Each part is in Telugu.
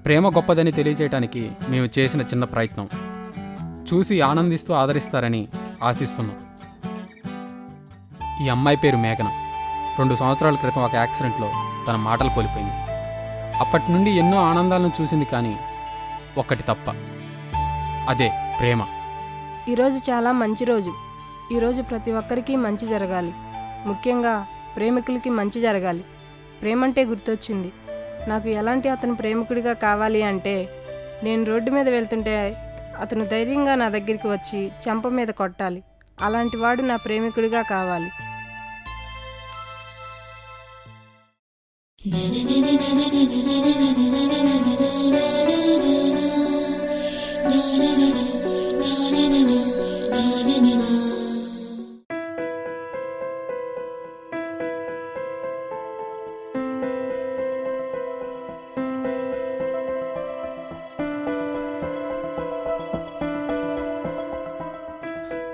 ప్రేమ గొప్పదని తెలియజేయడానికి మేము చేసిన చిన్న ప్రయత్నం చూసి ఆనందిస్తూ ఆదరిస్తారని ఆశిస్తున్నాం. ఈ అమ్మాయి పేరు మేఘన. 2 సంవత్సరాల క్రితం ఒక యాక్సిడెంట్లో తన మాటలు కోల్పోయింది. అప్పటి నుండి ఎన్నో ఆనందాలను చూసింది, కానీ ఒక్కటి తప్ప, అదే ప్రేమ. ఈరోజు చాలా మంచి రోజు. ఈరోజు ప్రతి ఒక్కరికి మంచి జరగాలి, ముఖ్యంగా ప్రేమికులకి మంచి జరగాలి. ప్రేమంటే గుర్తొచ్చింది. నాకు ఎలాంటి అతను ప్రేమికుడిగా కావాలి అంటే, నేను రోడ్డు మీద వెళ్తుంటే అతను ధైర్యంగా నా దగ్గరికి వచ్చి చెంప మీద కొట్టాలి. అలాంటి వాడు నా ప్రేమికుడిగా కావాలి.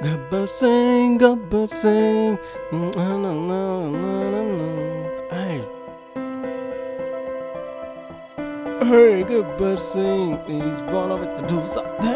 Gabbar Singh, Gabbar Singh. Hey, hey, Gabbar Singh is one of the dudes up there.